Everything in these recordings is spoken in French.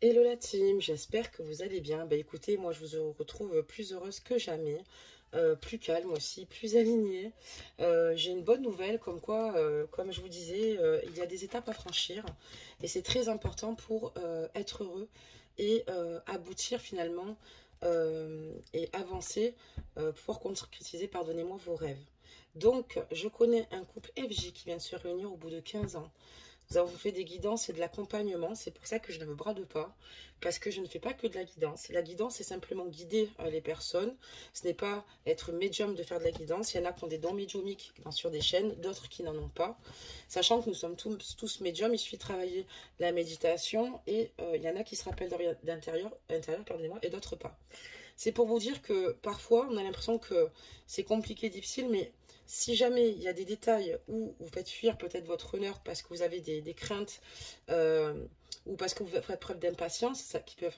Hello la team, j'espère que vous allez bien. Bah écoutez, moi je vous retrouve plus heureuse que jamais, plus calme aussi, plus alignée. J'ai une bonne nouvelle, comme quoi, comme je vous disais, il y a des étapes à franchir et c'est très important pour être heureux et aboutir finalement et avancer, pouvoir concrétiser, pardonnez-moi, vos rêves. Donc, je connais un couple FJ qui vient de se réunir au bout de 15 ans. Nous avons fait des guidances et de l'accompagnement. C'est pour ça que je ne me brade pas, parce que je ne fais pas que de la guidance. La guidance, c'est simplement guider les personnes. Ce n'est pas être médium de faire de la guidance. Il y en a qui ont des dons médiumiques sur des chaînes, d'autres qui n'en ont pas. Sachant que nous sommes tous médiums, il suffit de travailler la méditation et il y en a qui se rappellent d'intérieur, pardonnez-moi, et d'autres pas. C'est pour vous dire que parfois, on a l'impression que c'est compliqué, difficile, mais si jamais il y a des détails où vous faites fuir peut-être votre honneur parce que vous avez des craintes euh, ou parce que vous faites preuve d'impatience, ça qui peut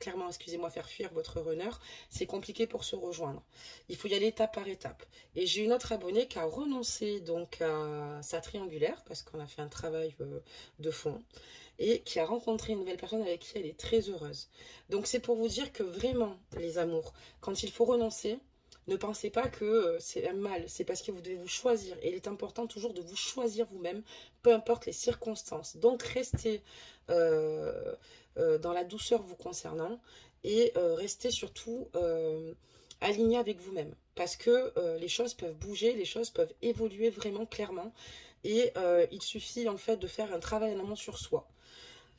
clairement, excusez-moi, faire fuir votre honneur, c'est compliqué pour se rejoindre. Il faut y aller étape par étape. Et j'ai une autre abonnée qui a renoncé donc à sa triangulaire parce qu'on a fait un travail de fond et qui a rencontré une nouvelle personne avec qui elle est très heureuse. Donc c'est pour vous dire que vraiment, les amours, quand il faut renoncer, ne pensez pas que c'est un mal, c'est parce que vous devez vous choisir. Et il est important toujours de vous choisir vous-même, peu importe les circonstances. Donc restez dans la douceur vous concernant et restez surtout aligné avec vous-même. Parce que les choses peuvent bouger, les choses peuvent évoluer vraiment clairement. Et il suffit en fait de faire un travail en amont sur soi.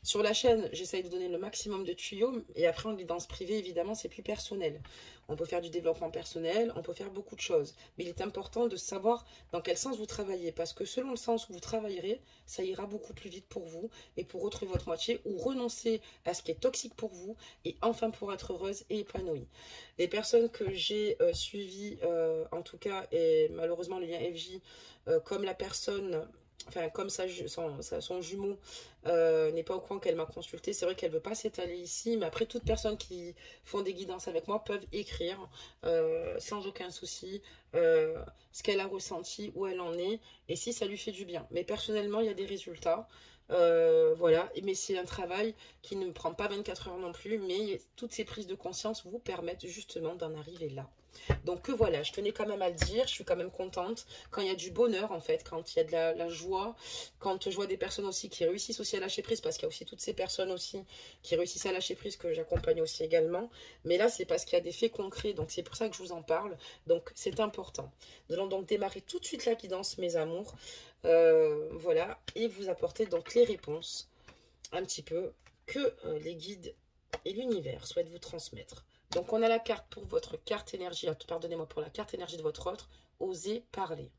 Sur la chaîne, j'essaye de donner le maximum de tuyaux et après en guidance privée, évidemment, c'est plus personnel. On peut faire du développement personnel, on peut faire beaucoup de choses. Mais il est important de savoir dans quel sens vous travaillez parce que selon le sens où vous travaillerez, ça ira beaucoup plus vite pour vous et pour retrouver votre moitié ou renoncer à ce qui est toxique pour vous et enfin pour être heureuse et épanouie. Les personnes que j'ai suivies, en tout cas, et malheureusement le lien FJ, comme la personne... Enfin, comme son jumeau n'est pas au courant qu'elle m'a consulté, c'est vrai qu'elle ne veut pas s'étaler ici, mais après, toutes personnes qui font des guidances avec moi peuvent écrire sans aucun souci ce qu'elle a ressenti, où elle en est, et si ça lui fait du bien. Mais personnellement, il y a des résultats. Voilà, mais c'est un travail qui ne me prend pas 24 heures non plus, mais toutes ces prises de conscience vous permettent justement d'en arriver là. Donc voilà, je tenais quand même à le dire, je suis quand même contente quand il y a du bonheur en fait, quand il y a de la joie, quand je vois des personnes aussi qui réussissent aussi à lâcher prise, parce qu'il y a aussi toutes ces personnes aussi qui réussissent à lâcher prise que j'accompagne aussi également, mais là c'est parce qu'il y a des faits concrets, donc c'est pour ça que je vous en parle, donc c'est important. Nous allons donc démarrer tout de suite la guidance mes amours, voilà, et vous apporter donc les réponses un petit peu que les guides et l'univers souhaitent vous transmettre. Donc on a la carte pour votre carte énergie, pardonnez-moi, pour la carte énergie de votre autre, osez parler.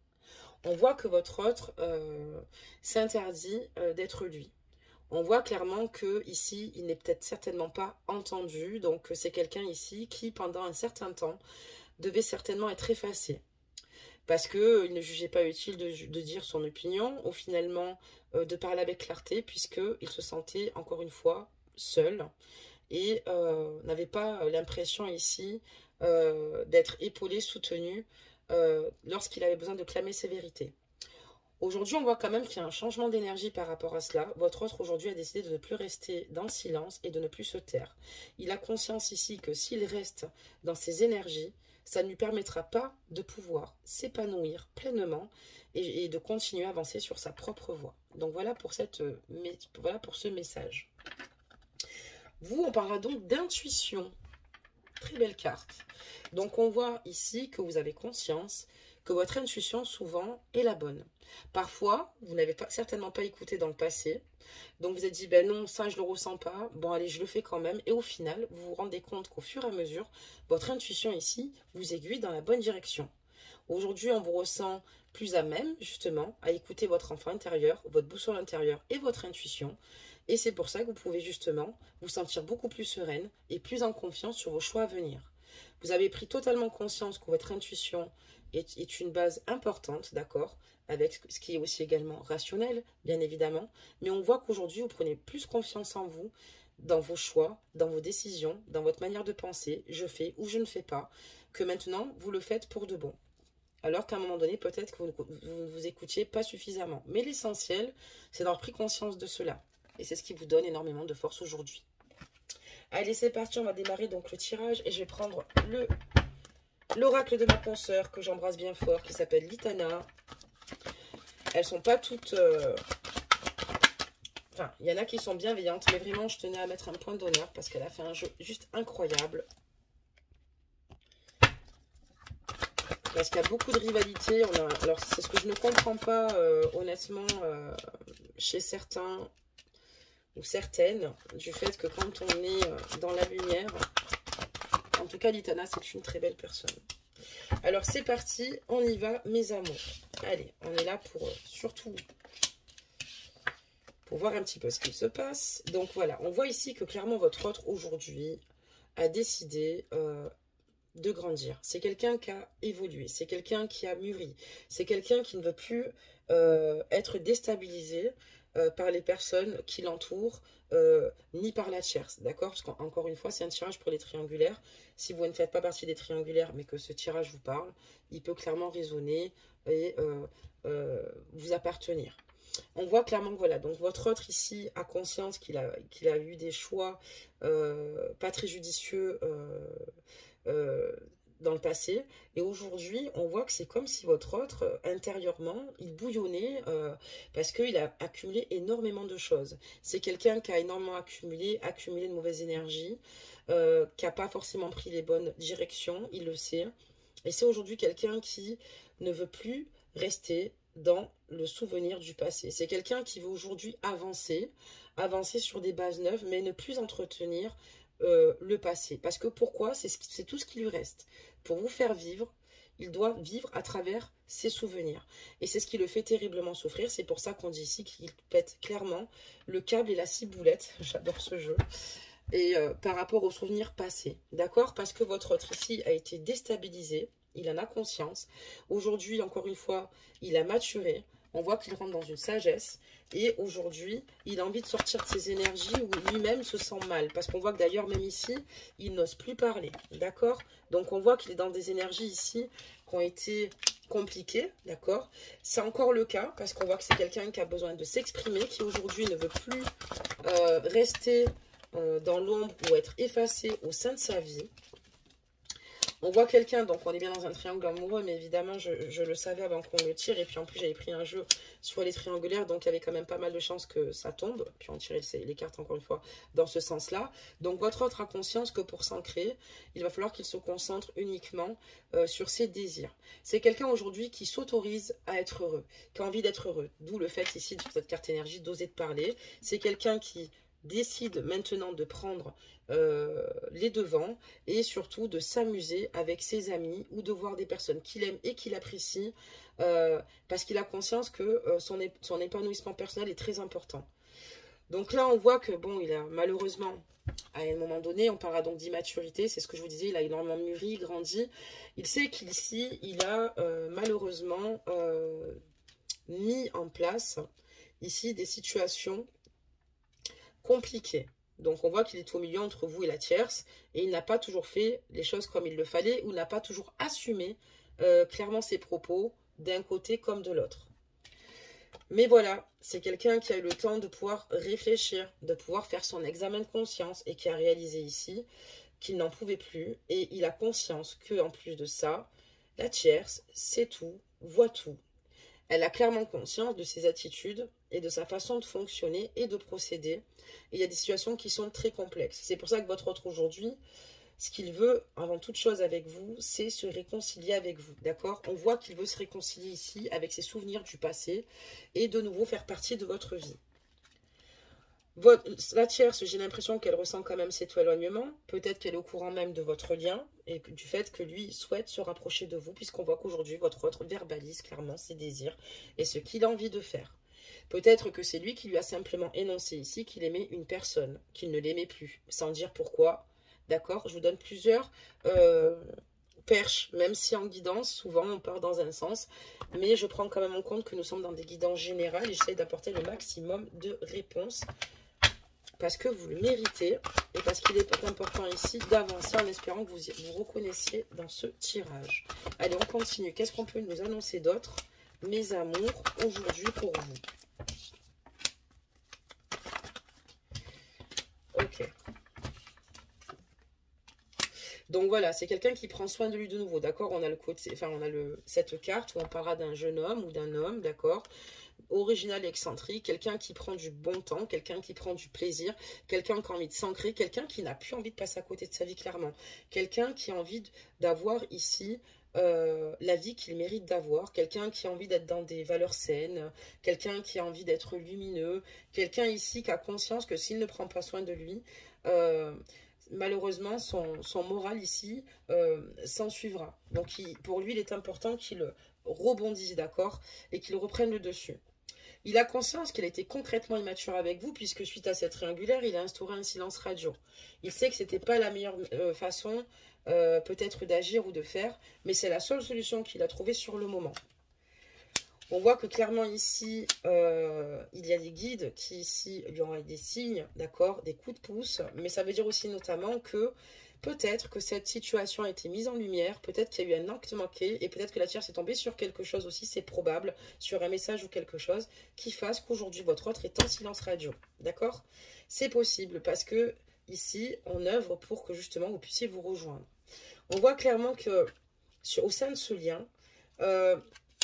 On voit que votre autre s'interdit d'être lui. On voit clairement que ici, il n'est peut-être certainement pas entendu, donc c'est quelqu'un ici qui, pendant un certain temps, devait certainement être effacé. Parce qu'il ne jugeait pas utile de dire son opinion, ou finalement de parler avec clarté, puisqu'il se sentait, encore une fois, seul, et n'avait pas l'impression ici d'être épaulé, soutenu lorsqu'il avait besoin de clamer ses vérités. Aujourd'hui, on voit quand même qu'il y a un changement d'énergie par rapport à cela. Votre autre aujourd'hui a décidé de ne plus rester dans le silence et de ne plus se taire. Il a conscience ici que s'il reste dans ses énergies, ça ne lui permettra pas de pouvoir s'épanouir pleinement et de continuer à avancer sur sa propre voie. Donc voilà pour ce message. Vous, on parlera donc d'intuition. Très belle carte. Donc on voit ici que vous avez conscience que votre intuition souvent est la bonne. Parfois, vous n'avez certainement pas écouté dans le passé. Donc vous avez dit, ben non, ça je le ressens pas. Bon allez, je le fais quand même. Et au final, vous vous rendez compte qu'au fur et à mesure, votre intuition ici vous aiguille dans la bonne direction. Aujourd'hui, on vous ressent plus à même, justement, à écouter votre enfant intérieur, votre boussole intérieure et votre intuition. Et c'est pour ça que vous pouvez justement vous sentir beaucoup plus sereine et plus en confiance sur vos choix à venir. Vous avez pris totalement conscience que votre intuition est une base importante, d'accord, avec ce qui est aussi également rationnel, bien évidemment. Mais on voit qu'aujourd'hui, vous prenez plus confiance en vous, dans vos choix, dans vos décisions, dans votre manière de penser, je fais ou je ne fais pas, que maintenant, vous le faites pour de bon. Alors qu'à un moment donné, peut-être que vous ne vous écoutiez pas suffisamment. Mais l'essentiel, c'est d'avoir pris conscience de cela. Et c'est ce qui vous donne énormément de force aujourd'hui. Allez, c'est parti, on va démarrer donc le tirage. Et je vais prendre l'oracle de ma consoeur, que j'embrasse bien fort, qui s'appelle Litana. Elles sont pas toutes... Enfin, il y en a qui sont bienveillantes, mais vraiment, je tenais à mettre un point d'honneur parce qu'elle a fait un jeu juste incroyable. Parce qu'il y a beaucoup de rivalité. Alors, c'est ce que je ne comprends pas, honnêtement, chez certains ou certaines, du fait que quand on est dans la lumière, en tout cas, Litana, c'est une très belle personne. Alors, c'est parti, on y va, mes amours. Allez, on est là pour surtout... pour voir un petit peu ce qu'il se passe. Donc voilà, on voit ici que clairement votre autre aujourd'hui a décidé de grandir. C'est quelqu'un qui a évolué, c'est quelqu'un qui a mûri, c'est quelqu'un qui ne veut plus être déstabilisé par les personnes qui l'entourent, ni par la tierce, d'accord? Parce qu'encore une fois, c'est un tirage pour les triangulaires. Si vous ne faites pas partie des triangulaires, mais que ce tirage vous parle, il peut clairement résonner et vous appartenir. On voit clairement que voilà, donc votre autre ici a conscience qu'il a eu des choix pas très judicieux dans le passé. Et aujourd'hui, on voit que c'est comme si votre autre, intérieurement, il bouillonnait parce qu'il a accumulé énormément de choses. C'est quelqu'un qui a énormément accumulé de mauvaises énergies, qui n'a pas forcément pris les bonnes directions, il le sait. Et c'est aujourd'hui quelqu'un qui ne veut plus rester dans le souvenir du passé. C'est quelqu'un qui veut aujourd'hui avancer sur des bases neuves, mais ne plus entretenir le passé. Parce que pourquoi? C'est tout ce qui lui reste. Pour vous faire vivre, il doit vivre à travers ses souvenirs. Et c'est ce qui le fait terriblement souffrir. C'est pour ça qu'on dit ici qu'il pète clairement le câble et la ciboulette. J'adore ce jeu. Et par rapport aux souvenirs passés. D'accord? Parce que votre autre ici a été déstabilisé. Il en a conscience. Aujourd'hui, encore une fois, il a maturé. On voit qu'il rentre dans une sagesse. Et aujourd'hui, il a envie de sortir de ses énergies où lui-même se sent mal. Parce qu'on voit que d'ailleurs, même ici, il n'ose plus parler. D'accord? Donc, on voit qu'il est dans des énergies ici qui ont été compliquées. D'accord? C'est encore le cas parce qu'on voit que c'est quelqu'un qui a besoin de s'exprimer, qui aujourd'hui ne veut plus rester dans l'ombre ou être effacé au sein de sa vie. On voit quelqu'un, donc on est bien dans un triangle amoureux, mais évidemment, je le savais avant qu'on le tire. Et puis en plus, j'avais pris un jeu sur les triangulaires, donc il y avait quand même pas mal de chances que ça tombe. Puis on tirait les cartes, encore une fois, dans ce sens-là. Donc votre autre a conscience que pour s'ancrer, il va falloir qu'il se concentre uniquement sur ses désirs. C'est quelqu'un aujourd'hui qui s'autorise à être heureux, qui a envie d'être heureux. D'où le fait ici, sur cette carte énergie, d'oser de parler. C'est quelqu'un qui décide maintenant de prendre les devants et surtout de s'amuser avec ses amis ou de voir des personnes qu'il aime et qu'il apprécie parce qu'il a conscience que son épanouissement personnel est très important. Donc là, on voit que, bon, il a malheureusement, à un moment donné, on parlera donc d'immaturité, c'est ce que je vous disais, il a énormément mûri, grandi. Il sait qu'ici, il a malheureusement mis en place, ici, des situations compliquées. Donc, on voit qu'il est au milieu entre vous et la tierce, et il n'a pas toujours fait les choses comme il le fallait, ou n'a pas toujours assumé clairement ses propos, d'un côté comme de l'autre. Mais voilà, c'est quelqu'un qui a eu le temps de pouvoir réfléchir, de pouvoir faire son examen de conscience, et qui a réalisé ici qu'il n'en pouvait plus, et il a conscience que, en plus de ça, la tierce sait tout, voit tout. Elle a clairement conscience de ses attitudes et de sa façon de fonctionner et de procéder. Et il y a des situations qui sont très complexes. C'est pour ça que votre autre aujourd'hui, ce qu'il veut, avant toute chose avec vous, c'est se réconcilier avec vous. D'accord? On voit qu'il veut se réconcilier ici avec ses souvenirs du passé et de nouveau faire partie de votre vie. La tierce, j'ai l'impression qu'elle ressent quand même cet éloignement. Peut-être qu'elle est au courant même de votre lien et du fait que lui souhaite se rapprocher de vous, puisqu'on voit qu'aujourd'hui, votre autre verbalise clairement ses désirs et ce qu'il a envie de faire. Peut-être que c'est lui qui lui a simplement énoncé ici qu'il aimait une personne, qu'il ne l'aimait plus, sans dire pourquoi. D'accord? Je vous donne plusieurs perches, même si en guidance, souvent on part dans un sens, mais je prends quand même en compte que nous sommes dans des guidances générales et j'essaie d'apporter le maximum de réponses parce que vous le méritez et parce qu'il est important ici d'avancer en espérant que vous vous reconnaissiez dans ce tirage. Allez, on continue. Qu'est-ce qu'on peut nous annoncer d'autre, mes amours, aujourd'hui pour vous? Ok. Donc voilà, c'est quelqu'un qui prend soin de lui de nouveau, d'accord? On a le côté, enfin on a cette carte où on parlera d'un jeune homme ou d'un homme, d'accord? Original et excentrique, quelqu'un qui prend du bon temps, quelqu'un qui prend du plaisir, quelqu'un qui a envie de s'ancrer, quelqu'un qui n'a plus envie de passer à côté de sa vie clairement, quelqu'un qui a envie d'avoir ici la vie qu'il mérite d'avoir, quelqu'un qui a envie d'être dans des valeurs saines, quelqu'un qui a envie d'être lumineux, quelqu'un ici qui a conscience que s'il ne prend pas soin de lui, malheureusement son moral ici s'en suivra. Donc pour lui il est important qu'il rebondisse, d'accord, et qu'il reprenne le dessus. Il a conscience qu'il a été concrètement immature avec vous, puisque suite à cette triangulaire, il a instauré un silence radio. Il sait que ce n'était pas la meilleure façon peut-être d'agir ou de faire, mais c'est la seule solution qu'il a trouvée sur le moment. On voit que clairement ici, il y a des guides qui ici lui ont des signes, d'accord, des coups de pouce, mais ça veut dire aussi notamment que peut-être que cette situation a été mise en lumière, peut-être qu'il y a eu un acte manqué, et peut-être que la tierce est tombée sur quelque chose aussi, c'est probable, sur un message ou quelque chose, qui fasse qu'aujourd'hui votre autre est en silence radio, d'accord? C'est possible, parce que ici, on œuvre pour que justement vous puissiez vous rejoindre. On voit clairement que, au sein de ce lien,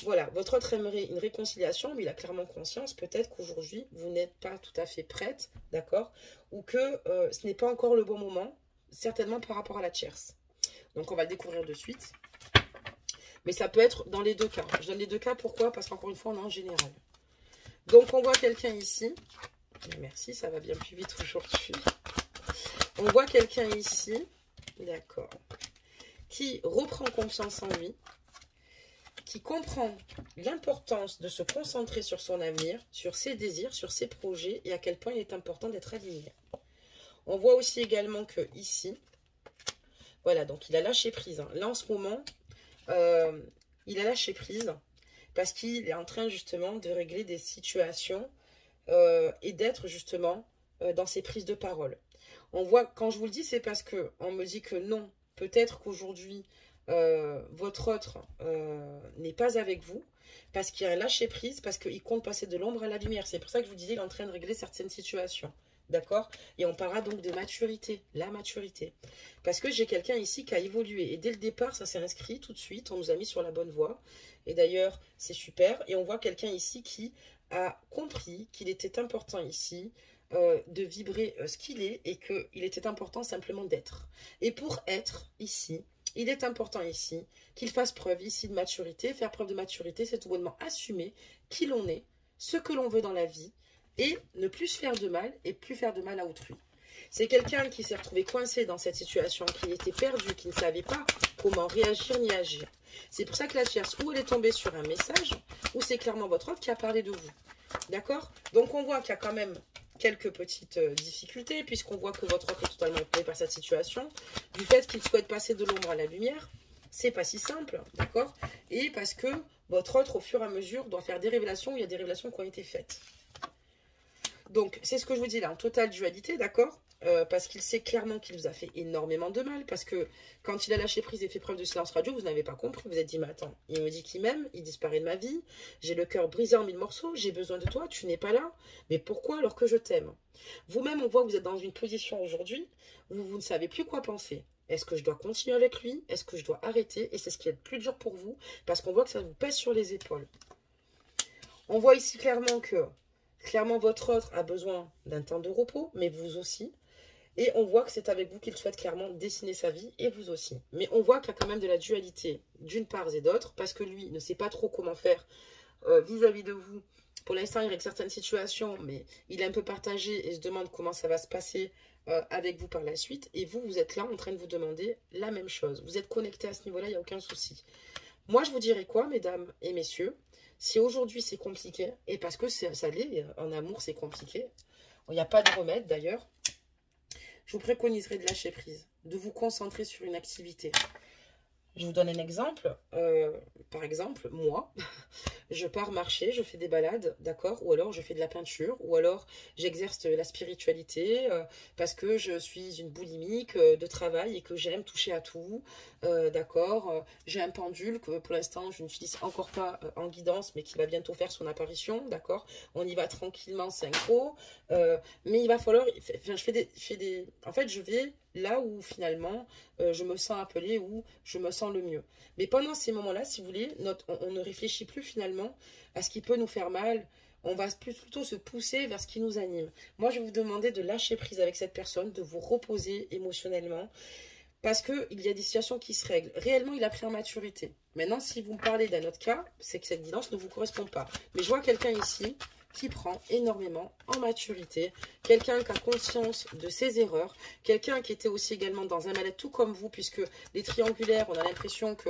voilà, votre autre aimerait une réconciliation, mais il a clairement conscience, peut-être qu'aujourd'hui, vous n'êtes pas tout à fait prête, d'accord? Ou que ce n'est pas encore le bon moment, certainement par rapport à la tierce. Donc, on va le découvrir de suite. Mais ça peut être dans les deux cas. Je donne les deux cas, pourquoi? Parce qu'encore une fois, on est en général. Donc, on voit quelqu'un ici. Merci, ça va bien plus vite aujourd'hui. On voit quelqu'un ici, d'accord, qui reprend confiance en lui, qui comprend l'importance de se concentrer sur son avenir, sur ses désirs, sur ses projets, et à quel point il est important d'être aligné. On voit aussi également que ici, voilà, donc il a lâché prise. Hein. Là, en ce moment, il a lâché prise parce qu'il est en train justement de régler des situations et d'être justement dans ses prises de parole. On voit, quand je vous le dis, c'est parce qu'on me dit que non, peut-être qu'aujourd'hui, votre autre n'est pas avec vous, parce qu'il a lâché prise, parce qu'il compte passer de l'ombre à la lumière. C'est pour ça que je vous disais, il est en train de régler certaines situations. D'accord? Et on parlera donc de maturité, la maturité. Parce que j'ai quelqu'un ici qui a évolué. Et dès le départ, ça s'est inscrit tout de suite. On nous a mis sur la bonne voie. Et d'ailleurs, c'est super. Et on voit quelqu'un ici qui a compris qu'il était important ici de vibrer ce qu'il est et qu'il était important simplement d'être. Et pour être ici, il est important ici qu'il fasse preuve ici de maturité. Faire preuve de maturité, c'est tout bonnement assumer qui l'on est, ce que l'on veut dans la vie, et ne plus se faire de mal et plus faire de mal à autrui. C'est quelqu'un qui s'est retrouvé coincé dans cette situation, qui était perdu, qui ne savait pas comment réagir ni agir. C'est pour ça que la tierce, ou elle est tombée sur un message, ou c'est clairement votre autre qui a parlé de vous. D'accord? Donc on voit qu'il y a quand même quelques petites difficultés, puisqu'on voit que votre autre est totalement épaulé par cette situation. Du fait qu'il souhaite passer de l'ombre à la lumière, c'est pas si simple, d'accord? Et parce que votre autre, au fur et à mesure, doit faire des révélations, il y a des révélations qui ont été faites. Donc, c'est ce que je vous dis là, en totale dualité, d'accord? Parce qu'il sait clairement qu'il vous a fait énormément de mal, parce que quand il a lâché prise et fait preuve de silence radio, vous n'avez pas compris, vous vous êtes dit, mais attends, il me dit qu'il m'aime, il disparaît de ma vie, j'ai le cœur brisé en mille morceaux, j'ai besoin de toi, tu n'es pas là, mais pourquoi alors que je t'aime? Vous-même, on voit que vous êtes dans une position aujourd'hui où vous ne savez plus quoi penser. Est-ce que je dois continuer avec lui? Est-ce que je dois arrêter? Et c'est ce qui est le plus dur pour vous, parce qu'on voit que ça vous pèse sur les épaules. On voit ici clairement que votre autre a besoin d'un temps de repos, mais vous aussi. Et on voit que c'est avec vous qu'il souhaite clairement dessiner sa vie, et vous aussi. Mais on voit qu'il y a quand même de la dualité d'une part et d'autre, parce que lui ne sait pas trop comment faire vis-à-vis de vous. Pour l'instant, il règle certaines situations, mais il est un peu partagé et se demande comment ça va se passer avec vous par la suite. Et vous, vous êtes là en train de vous demander la même chose. Vous êtes connecté à ce niveau-là, il n'y a aucun souci. Moi, je vous dirais quoi, mesdames et messieurs? Si aujourd'hui c'est compliqué, et parce que ça l'est, en amour c'est compliqué, il n'y a pas de remède d'ailleurs, je vous préconiserais de lâcher prise, de vous concentrer sur une activité. Je vous donne un exemple. Par exemple, moi, je pars marcher, je fais des balades, d'accord? Ou alors je fais de la peinture, ou alors j'exerce la spiritualité parce que je suis une boulimique de travail et que j'aime toucher à tout, d'accord? J'ai un pendule que pour l'instant je n'utilise encore pas en guidance, mais qui va bientôt faire son apparition, d'accord? On y va tranquillement, synchro, mais il va falloir... Enfin, en fait, je vais là où finalement je me sens appelée, où je me sens le mieux. Mais pendant ces moments-là, si vous voulez, on ne réfléchit plus finalement à ce qui peut nous faire mal. On va plutôt se pousser vers ce qui nous anime. Moi, je vais vous demander de lâcher prise avec cette personne, de vous reposer émotionnellement, parce qu'il y a des situations qui se règlent. Réellement, il a pris en maturité. Maintenant, si vous me parlez d'un autre cas, c'est que cette guidance ne vous correspond pas. Mais je vois quelqu'un ici qui prend énormément en maturité, quelqu'un qui a conscience de ses erreurs, quelqu'un qui était aussi également dans un mal-être tout comme vous, puisque les triangulaires, on a l'impression que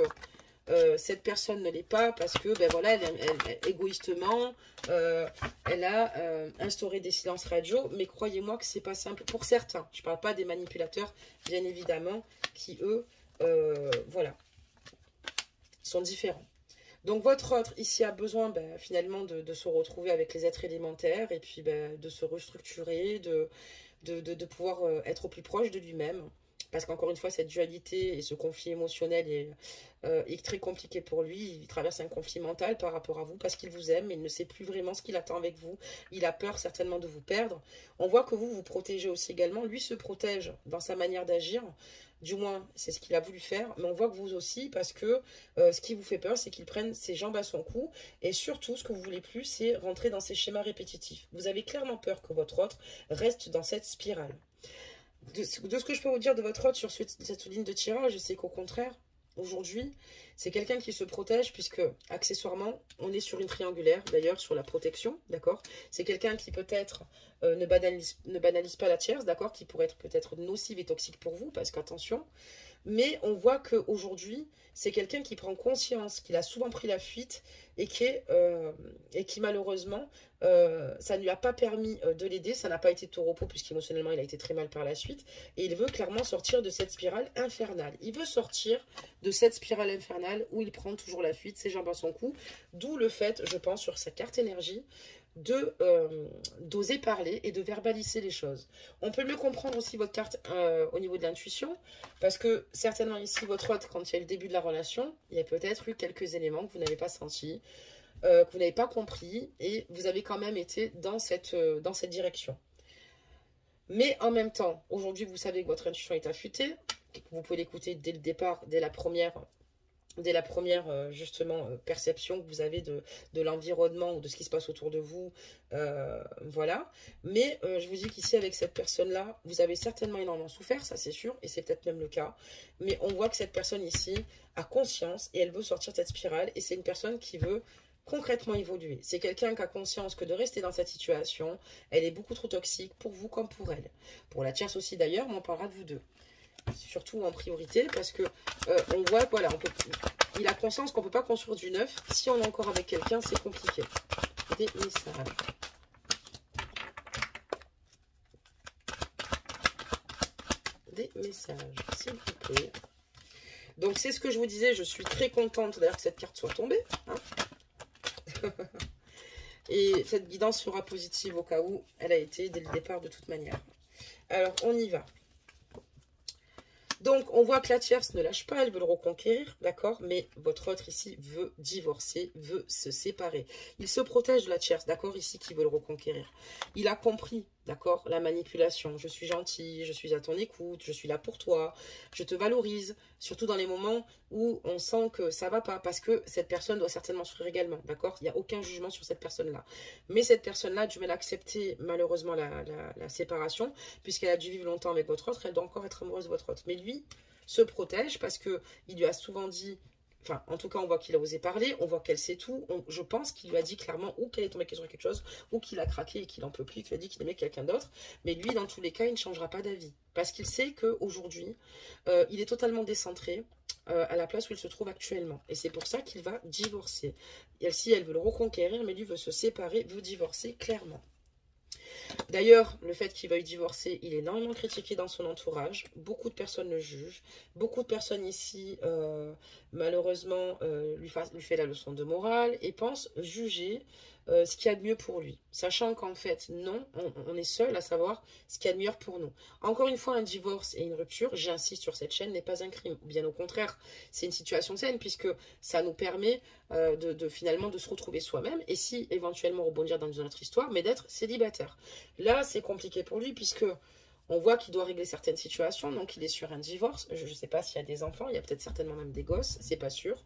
cette personne ne l'est pas parce que ben voilà, égoïstement elle a instauré des silences radio, mais croyez-moi que c'est pas simple pour certains. Je parle pas des manipulateurs, bien évidemment, qui eux voilà, sont différents. Donc votre autre ici a besoin finalement de se retrouver avec les êtres élémentaires et puis de se restructurer, de pouvoir être au plus proche de lui-même. Parce qu'encore une fois, cette dualité et ce conflit émotionnel est très compliqué pour lui. Il traverse un conflit mental par rapport à vous parce qu'il vous aime, mais il ne sait plus vraiment ce qu'il attend avec vous. Il a peur certainement de vous perdre. On voit que vous vous protégez aussi également. Lui se protège dans sa manière d'agir. Du moins, c'est ce qu'il a voulu faire. Mais on voit que vous aussi, parce que ce qui vous fait peur, c'est qu'il prenne ses jambes à son cou. Et surtout, ce que vous voulez plus, c'est rentrer dans ces schémas répétitifs. Vous avez clairement peur que votre autre reste dans cette spirale. De ce que je peux vous dire de votre autre sur cette ligne de tirage, c'est qu'au contraire, aujourd'hui, c'est quelqu'un qui se protège puisque, accessoirement, on est sur une triangulaire, d'ailleurs, sur la protection, d'accord? C'est quelqu'un qui peut-être ne banalise pas la tierce, d'accord? Qui pourrait être peut-être nocive et toxique pour vous, parce qu'attention. Mais on voit qu'aujourd'hui, c'est quelqu'un qui prend conscience qu'il a souvent pris la fuite et qui malheureusement, ça ne lui a pas permis de l'aider. Ça n'a pas été de tout repos puisqu'émotionnellement, il a été très mal par la suite. Et il veut clairement sortir de cette spirale infernale. Il veut sortir de cette spirale infernale où il prend toujours la fuite, ses jambes à son cou. D'où le fait, je pense, sur sa carte énergie, d'oser parler et de verbaliser les choses. On peut mieux comprendre aussi votre carte au niveau de l'intuition, parce que certainement ici, votre hôte, quand il y a eu le début de la relation, il y a peut-être eu quelques éléments que vous n'avez pas sentis, que vous n'avez pas compris, et vous avez quand même été dans cette direction. Mais en même temps, aujourd'hui, vous savez que votre intuition est affûtée, que vous pouvez l'écouter dès le départ, dès la première justement perception que vous avez de l'environnement ou de ce qui se passe autour de vous, voilà. Mais je vous dis qu'ici avec cette personne là vous avez certainement énormément souffert, ça c'est sûr, et c'est peut-être même le cas, mais on voit que cette personne ici a conscience et elle veut sortir de cette spirale, et c'est une personne qui veut concrètement évoluer. C'est quelqu'un qui a conscience que de rester dans cette situation, elle est beaucoup trop toxique pour vous comme pour elle. Pour la tierce aussi d'ailleurs, mais on parlera de vous deux. Surtout en priorité, parce que on voit que voilà, il a conscience qu'on ne peut pas construire du neuf. Si on est encore avec quelqu'un, c'est compliqué. Des messages. Des messages, s'il vous plaît. Donc c'est ce que je vous disais, je suis très contente d'ailleurs que cette carte soit tombée. Hein. Et cette guidance sera positive au cas où elle a été dès le départ de toute manière. Alors on y va. Donc, on voit que la tierce ne lâche pas, elle veut le reconquérir, d'accord? Mais votre autre ici veut divorcer, veut se séparer. Il se protège de la tierce, d'accord? Ici, qui veut le reconquérir. Il a compris, d'accord? La manipulation. Je suis gentil, je suis à ton écoute, je suis là pour toi, je te valorise. Surtout dans les moments où on sent que ça va pas, parce que cette personne doit certainement souffrir également, d'accord? Il n'y a aucun jugement sur cette personne-là. Mais cette personne-là a du mal à accepter, malheureusement, la séparation, puisqu'elle a dû vivre longtemps avec votre autre, elle doit encore être amoureuse de votre autre. Mais lui se protège parce que il lui a souvent dit, enfin en tout cas on voit qu'il a osé parler, on voit qu'elle sait tout, je pense qu'il lui a dit clairement ou qu'elle est tombée sur quelque chose, ou qu'il a craqué et qu'il en peut plus, qu'il a dit qu'il aimait quelqu'un d'autre. Mais lui dans tous les cas il ne changera pas d'avis, parce qu'il sait qu'aujourd'hui il est totalement décentré à la place où il se trouve actuellement, et c'est pour ça qu'il va divorcer. Elle veut le reconquérir, mais lui veut se séparer, veut divorcer clairement. D'ailleurs, le fait qu'il veuille divorcer, il est énormément critiqué dans son entourage. Beaucoup de personnes le jugent. Beaucoup de personnes ici, malheureusement, lui fait la leçon de morale et pensent juger ce qu'il y a de mieux pour lui. Sachant qu'en fait, non, on est seul à savoir ce qu'il y a de meilleur pour nous. Encore une fois, un divorce et une rupture, j'insiste sur cette chaîne, n'est pas un crime. Bien au contraire, c'est une situation saine puisque ça nous permet finalement de se retrouver soi-même et si éventuellement rebondir dans une autre histoire, mais d'être célibataire. Là, c'est compliqué pour lui puisque On voit qu'il doit régler certaines situations, donc il est sur un divorce. Je ne sais pas s'il y a des enfants, il y a peut-être certainement même des gosses, c'est pas sûr.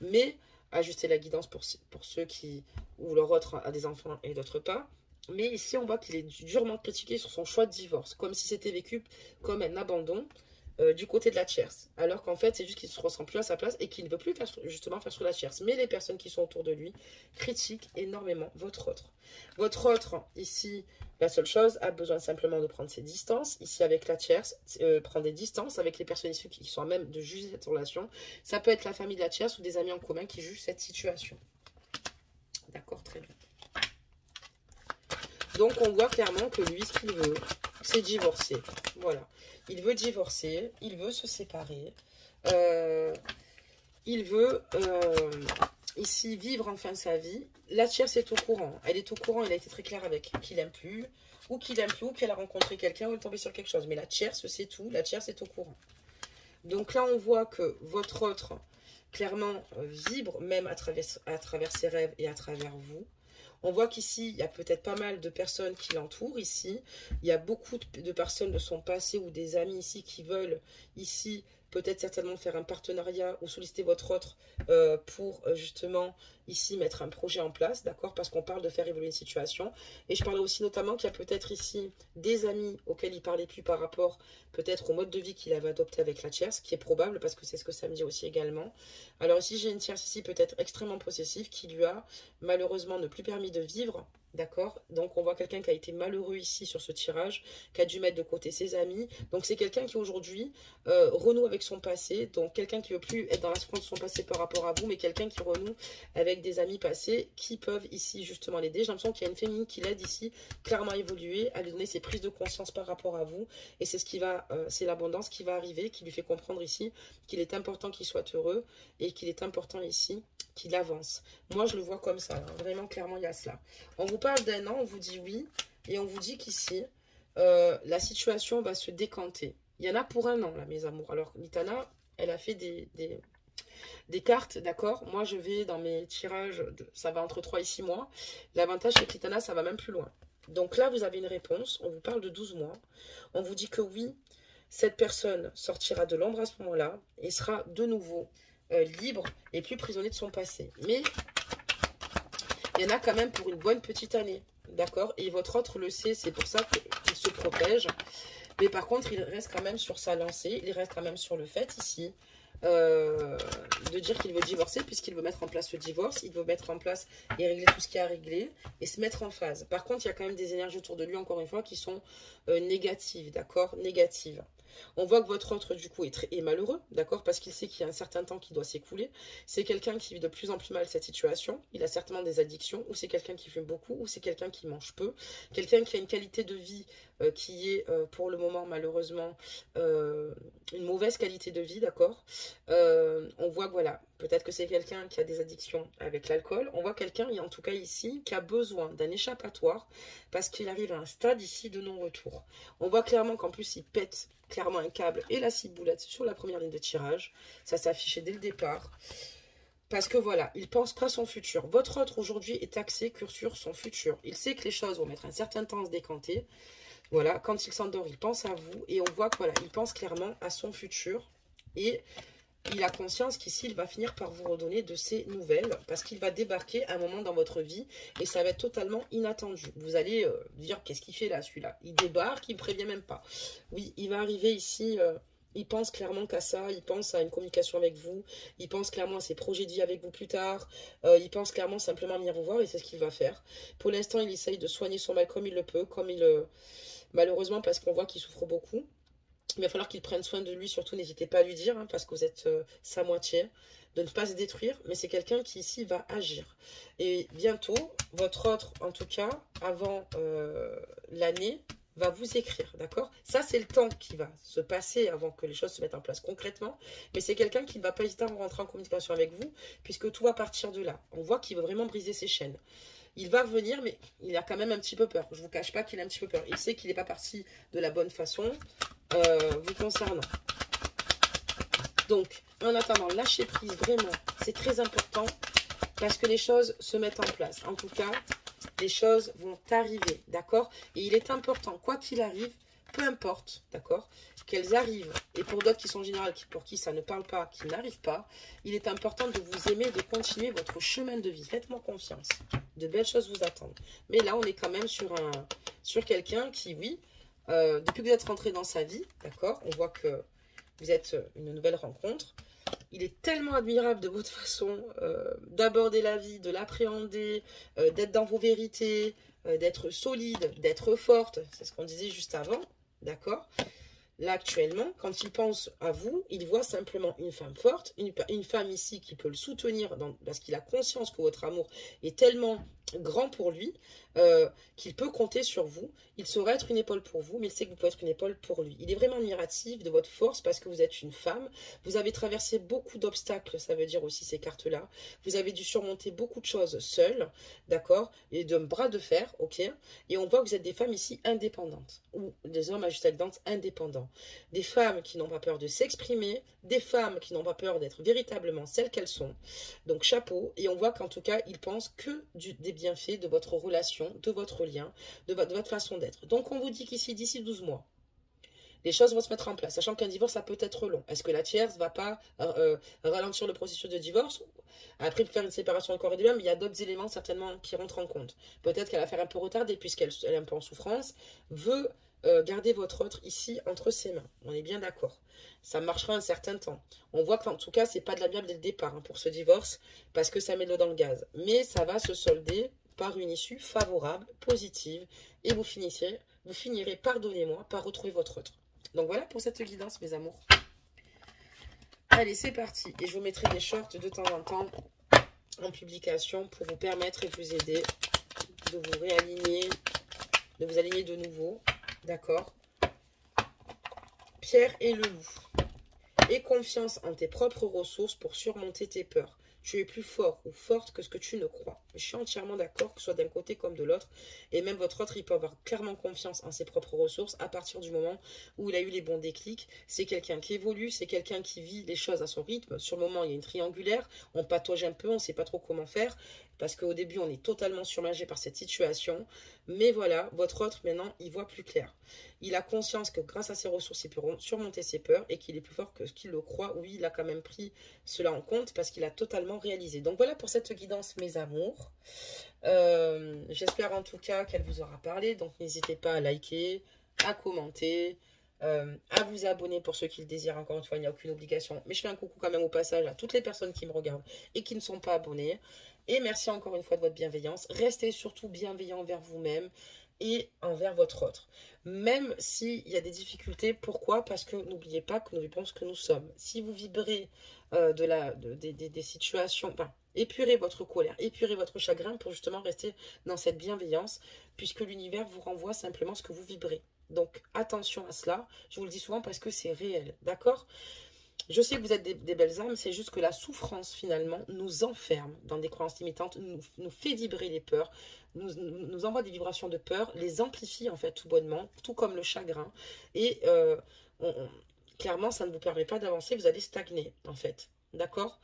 Mais ajuster la guidance pour ceux qui, ou leur autre a des enfants et d'autres pas. Mais ici, on voit qu'il est durement critiqué sur son choix de divorce, comme si c'était vécu comme un abandon du côté de la tierce. Alors qu'en fait, c'est juste qu'il ne se ressent plus à sa place et qu'il ne veut plus justement faire sur la tierce. Mais les personnes qui sont autour de lui critiquent énormément votre autre. Votre autre, ici, la seule chose, a besoin simplement de prendre ses distances. Ici, avec la tierce, prendre des distances avec les personnes issues qui sont à même de juger cette relation. Ça peut être la famille de la tierce ou des amis en commun qui jugent cette situation. D'accord, très bien. Donc, on voit clairement que lui, ce qu'il veut, c'est divorcer. Voilà. Il veut divorcer, il veut se séparer. Il veut, ici, vivre enfin sa vie. La tierce est au courant. Elle est au courant, il a été très clair avec qu'il n'aime plus, ou qu'elle a rencontré quelqu'un, ou elle est tombée sur quelque chose. Mais la tierce, c'est tout. La tierce est au courant. Donc là, on voit que votre autre, clairement, vibre même à travers ses rêves et à travers vous. On voit qu'ici, il y a peut-être pas mal de personnes qui l'entourent ici. Il y a beaucoup de personnes de son passé ou des amis ici qui veulent ici peut-être certainement faire un partenariat ou solliciter votre autre pour justement ici mettre un projet en place, d'accord? Parce qu'on parle de faire évoluer une situation. Et je parlais aussi notamment qu'il y a peut-être ici des amis auxquels il ne parlait plus par rapport peut-être au mode de vie qu'il avait adopté avec la tierce, qui est probable parce que c'est ce que ça me dit aussi également. Alors ici, j'ai une tierce ici peut-être extrêmement possessive qui lui a malheureusement ne plus permis de vivre. D'accord? Donc, on voit quelqu'un qui a été malheureux ici sur ce tirage, qui a dû mettre de côté ses amis. Donc, c'est quelqu'un qui aujourd'hui renoue avec son passé. Donc, quelqu'un qui ne veut plus être dans la souffrance de son passé par rapport à vous, mais quelqu'un qui renoue avec des amis passés qui peuvent ici justement l'aider. J'ai l'impression qu'il y a une féminine qui l'aide ici clairement à évoluer, à lui donner ses prises de conscience par rapport à vous. Et c'est ce qui va, c'est l'abondance qui va arriver, qui lui fait comprendre ici qu'il est important qu'il soit heureux et qu'il est important ici qu'il avance. Moi, je le vois comme ça. Hein. Vraiment, clairement, il y a cela. On vous parle d'un an, on vous dit oui. Et on vous dit qu'ici, la situation va se décanter. Il y en a pour un an, là, mes amours. Alors, Litana, elle a fait des cartes, d'accord? Moi, je vais dans mes tirages, ça va entre 3 et 6 mois. L'avantage, c'est que Litana, ça va même plus loin. Donc là, vous avez une réponse. On vous parle de 12 mois. On vous dit que oui, cette personne sortira de l'ombre à ce moment-là et sera de nouveau libre et plus prisonnier de son passé. Mais il y en a quand même pour une bonne petite année, d'accord? Et votre autre le sait, c'est pour ça qu'il se protège. Mais par contre, il reste quand même sur sa lancée, il reste quand même sur le fait ici de dire qu'il veut divorcer, puisqu'il veut mettre en place le divorce, il veut mettre en place et régler tout ce qu'il y a à régler et se mettre en phase. Par contre, il y a quand même des énergies autour de lui, encore une fois, qui sont négatives, d'accord? Négatives. On voit que votre autre, du coup, est malheureux, d'accord? Parce qu'il sait qu'il y a un certain temps qui doit s'écouler. C'est quelqu'un qui vit de plus en plus mal cette situation. Il a certainement des addictions, ou c'est quelqu'un qui fume beaucoup, ou c'est quelqu'un qui mange peu. Quelqu'un qui a une qualité de vie qui est, pour le moment, malheureusement, une mauvaise qualité de vie, d'accord? On voit que, voilà, peut-être que c'est quelqu'un qui a des addictions avec l'alcool. On voit quelqu'un, en tout cas ici, qui a besoin d'un échappatoire parce qu'il arrive à un stade ici de non-retour. On voit clairement qu'en plus, il pète clairement un câble et la ciboulette sur la première ligne de tirage. Ça s'est affiché dès le départ. Parce que voilà, il pense qu'à son futur. Votre autre aujourd'hui est axé que sur son futur. Il sait que les choses vont mettre un certain temps à se décanter. Voilà, quand il s'endort, il pense à vous. Et on voit que voilà, il pense clairement à son futur. Et il a conscience qu'ici, il va finir par vous redonner de ses nouvelles. Parce qu'il va débarquer un moment dans votre vie. Et ça va être totalement inattendu. Vous allez dire, qu'est-ce qu'il fait là, celui-là? Il débarque, il ne prévient même pas. Oui, il va arriver ici... il pense clairement qu'à ça, il pense à une communication avec vous, il pense clairement à ses projets de vie avec vous plus tard, il pense clairement simplement venir vous voir et c'est ce qu'il va faire. Pour l'instant, il essaye de soigner son mal comme il le peut, malheureusement parce qu'on voit qu'il souffre beaucoup. Il va falloir qu'il prenne soin de lui, surtout n'hésitez pas à lui dire, hein, parce que vous êtes sa moitié, de ne pas se détruire, mais c'est quelqu'un qui ici va agir. Et bientôt, votre autre, en tout cas, avant l'année, va vous écrire, d'accord? Ça, c'est le temps qui va se passer avant que les choses se mettent en place concrètement. Mais c'est quelqu'un qui ne va pas hésiter à rentrer en communication avec vous, puisque tout va partir de là. On voit qu'il veut vraiment briser ses chaînes. Il va revenir, mais il a quand même un petit peu peur. Je ne vous cache pas qu'il a un petit peu peur. Il sait qu'il n'est pas parti de la bonne façon vous concernant. Donc, en attendant, lâchez prise, vraiment. C'est très important parce que les choses se mettent en place. En tout cas... les choses vont arriver, d'accord? Et il est important, quoi qu'il arrive, peu importe, d'accord, qu'elles arrivent, et pour d'autres qui sont générales, pour qui ça ne parle pas, qui n'arrivent pas, il est important de vous aimer, de continuer votre chemin de vie. Faites-moi confiance. De belles choses vous attendent. Mais là, on est quand même sur quelqu'un qui, oui, depuis que vous êtes rentré dans sa vie, d'accord, on voit que vous êtes une nouvelle rencontre. Il est tellement admirable de votre façon d'aborder la vie, de l'appréhender, d'être dans vos vérités, d'être solide, d'être forte. C'est ce qu'on disait juste avant, d'accord? Là, actuellement, quand il pense à vous, il voit simplement une femme forte, une femme ici qui peut le soutenir parce qu'il a conscience que votre amour est tellement grand pour lui qu'il peut compter sur vous. Il saurait être une épaule pour vous, mais il sait que vous pouvez être une épaule pour lui. Il est vraiment admiratif de votre force parce que vous êtes une femme. Vous avez traversé beaucoup d'obstacles, ça veut dire aussi ces cartes-là. Vous avez dû surmonter beaucoup de choses seule, d'accord? Et de bras de fer, ok? Et on voit que vous êtes des femmes ici indépendantes, ou des hommes à juste avec dents indépendants. Des femmes qui n'ont pas peur de s'exprimer, des femmes qui n'ont pas peur d'être véritablement celles qu'elles sont. Donc chapeau, et on voit qu'en tout cas, ils pensent que des bienfaits de votre relation, de votre lien, de votre façon d'être. Donc on vous dit qu'ici, d'ici 12 mois, les choses vont se mettre en place, sachant qu'un divorce, ça peut être long. Est-ce que la tierce ne va pas ralentir le processus de divorce? Après, faire une séparation encore et de même, il y a d'autres éléments certainement qui rentrent en compte. Peut-être qu'elle va faire un peu retardée, puisqu'elle est un peu en souffrance, veut garder votre autre ici entre ses mains. On est bien d'accord. Ça marchera un certain temps. On voit qu'en tout cas, c'est pas de la l'amiable dès le départ hein, pour ce divorce, parce que ça met de l'eau dans le gaz. Mais ça va se solder par une issue favorable, positive, et vous finirez, pardonnez-moi, par retrouver votre autre. Donc voilà pour cette guidance, mes amours. Allez, c'est parti. Et je vous mettrai des shorts de temps en temps en publication pour vous permettre et vous aider de vous réaligner, de vous aligner de nouveau. D'accord? Pierre et le loup. Aie confiance en tes propres ressources pour surmonter tes peurs. Tu es plus fort ou forte que ce que tu ne crois. Je suis entièrement d'accord, que ce soit d'un côté comme de l'autre. Et même votre autre, il peut avoir clairement confiance en ses propres ressources à partir du moment où il a eu les bons déclics. C'est quelqu'un qui évolue, c'est quelqu'un qui vit les choses à son rythme. Sur le moment, il y a une triangulaire. On patauge un peu, on ne sait pas trop comment faire. Parce qu'au début, on est totalement submergé par cette situation. Mais voilà, votre autre, maintenant, il voit plus clair. Il a conscience que grâce à ses ressources, il peut surmonter ses peurs et qu'il est plus fort que ce qu'il le croit. Oui, il a quand même pris cela en compte parce qu'il a totalement réalisé. Donc voilà pour cette guidance, mes amours. J'espère en tout cas qu'elle vous aura parlé. Donc n'hésitez pas à liker, à commenter, à vous abonner pour ceux qui le désirent. Encore une fois, il n'y a aucune obligation. Mais je fais un coucou quand même au passage à toutes les personnes qui me regardent et qui ne sont pas abonnées. Et merci encore une fois de votre bienveillance. Restez surtout bienveillant envers vous-même et envers votre autre. Même s'il y a des difficultés, pourquoi? Parce que n'oubliez pas que nous vibrons ce que nous sommes. Si vous vibrez des situations, enfin, épurez votre colère, épurez votre chagrin pour justement rester dans cette bienveillance, puisque l'univers vous renvoie simplement ce que vous vibrez. Donc attention à cela, je vous le dis souvent parce que c'est réel, d'accord? Je sais que vous êtes des belles âmes, c'est juste que la souffrance, finalement, nous enferme dans des croyances limitantes, nous fait vibrer les peurs, nous envoie des vibrations de peur, les amplifie, en fait, tout bonnement, tout comme le chagrin. Et clairement, ça ne vous permet pas d'avancer, vous allez stagner, en fait. D'accord ?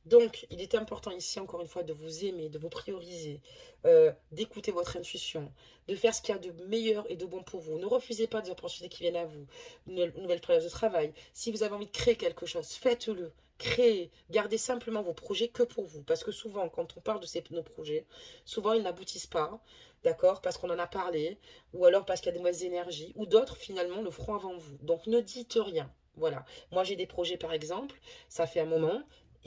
Donc, il est important ici, encore une fois, de vous aimer, de vous prioriser, d'écouter votre intuition, de faire ce qu'il y a de meilleur et de bon pour vous. Ne refusez pas des opportunités qui viennent à vous, une nouvelle période de travail. Si vous avez envie de créer quelque chose, faites-le. Créez, gardez simplement vos projets que pour vous. Parce que souvent, quand on parle de nos projets, souvent ils n'aboutissent pas, d'accord? Parce qu'on en a parlé, ou alors parce qu'il y a des mauvaises énergies, ou d'autres finalement le feront avant vous. Donc ne dites rien. Voilà. Moi j'ai des projets par exemple, ça fait un moment.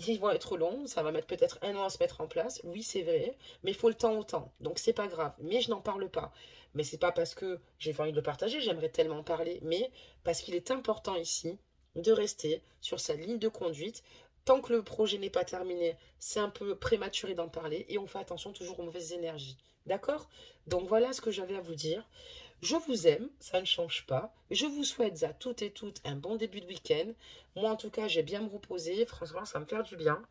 Ils vont être longs, ça va mettre peut-être 1 an à se mettre en place. Oui, c'est vrai, mais il faut le temps au temps. Donc, c'est pas grave. Mais je n'en parle pas. Mais c'est pas parce que j'ai pas envie de le partager, j'aimerais tellement en parler, mais parce qu'il est important ici de rester sur sa ligne de conduite. Tant que le projet n'est pas terminé, c'est un peu prématuré d'en parler et on fait attention toujours aux mauvaises énergies. D'accord? Donc, voilà ce que j'avais à vous dire. Je vous aime, ça ne change pas. Je vous souhaite à toutes et toutes un bon début de week-end. Moi, en tout cas, j'ai bien me reposer. Franchement, ça me fait du bien.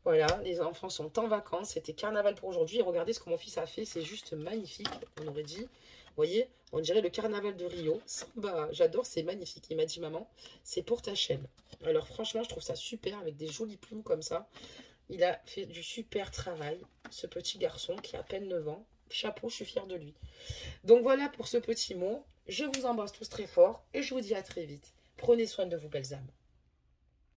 Voilà, les enfants sont en vacances. C'était carnaval pour aujourd'hui. Et regardez ce que mon fils a fait. C'est juste magnifique, on aurait dit. Vous voyez, on dirait le carnaval de Rio. Bah, j'adore, c'est magnifique. Il m'a dit, maman, c'est pour ta chaîne. Alors, franchement, je trouve ça super avec des jolies plumes comme ça. Il a fait du super travail, ce petit garçon qui a à peine 9 ans. Chapeau, je suis fière de lui. Donc voilà pour ce petit mot. Je vous embrasse tous très fort et je vous dis à très vite. Prenez soin de vous, belles âmes.